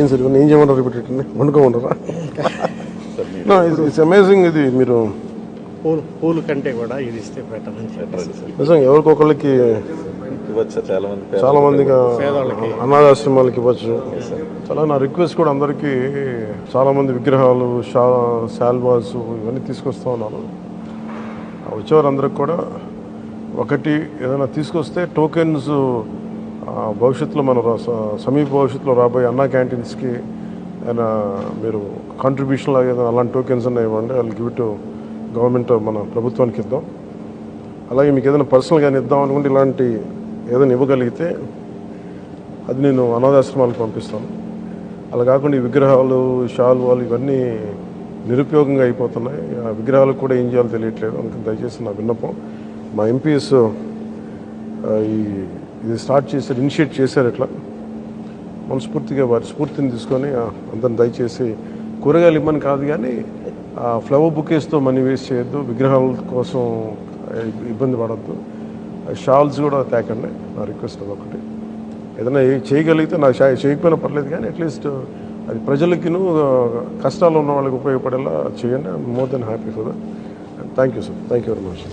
ఏం సార్ ఇవన్నీ ఏం చేయమంటారు రిపీట్ వండుకోమంటారా? It's amazing. ఇది మీరు పూలు కంటే కూడా ఇది ఇస్తే బెటర్ అని చెప్పారు. నిజంగా ఎవరికొకళ్ళకి చాలా మందికి అనాథాశ్రమాలకి ఇవ్వచ్చు. చాలా నా రిక్వెస్ట్ కూడా అందరికీ, చాలామంది విగ్రహాలు శాల్వాస్ ఇవన్నీ తీసుకొస్తూ ఉన్నారు. వచ్చేవారందరికి కూడా ఒకటి ఏదైనా తీసుకొస్తే టోకెన్స్ భవిష్యత్తులో మన సమీప భవిష్యత్తులో రాబోయే అన్నా క్యాంటీన్స్కి ఏదైనా మీరు కాంట్రిబ్యూషన్ లాగా ఏదైనా అలాంటి టోకెన్స్ అన్నా ఇవ్వండి. వాళ్ళు గివ్ టు గవర్నమెంట్, మన ప్రభుత్వానికి ఇద్దాం. అలాగే మీకు ఏదైనా పర్సనల్గానే ఇద్దాం అనుకుంటే ఇలాంటి ఏదైనా ఇవ్వగలిగితే అది నేను అనాథాశ్రమాలకు పంపిస్తాను. అలా కాకుండా ఈ విగ్రహాలు శాల్వాలు ఇవన్నీ నిరుపయోగంగా అయిపోతున్నాయి. ఆ విగ్రహాలకు కూడా ఏం చేయాలో తెలియట్లేదు. అందుకని దయచేసి నా విన్నపం, మా ఎంపీస్ ఇది స్టార్ట్ చేశారు, ఇనిషియేట్ చేశారు. ఇట్లా మనస్ఫూర్తిగా వారి స్ఫూర్తిని తీసుకొని అందరిని దయచేసి కూరగాయలు ఇమ్మని కాదు కానీ ఫ్లవర్ బుకేస్తో మనీ వేస్ట్ చేయొద్దు, విగ్రహాల కోసం ఇబ్బంది పడద్దు, షాల్స్ కూడా తేకండి. నా రిక్వెస్ట్ అదొకటి. ఏదైనా చేయగలిగితే, నాకు చేయకపోయినా పర్లేదు కానీ అట్లీస్ట్ అది ప్రజలకిను కష్టాలు ఉన్న వాళ్ళకి ఉపయోగపడేలా చేయండి. I'm more than happy for that. Thank you sir. Thank you very much.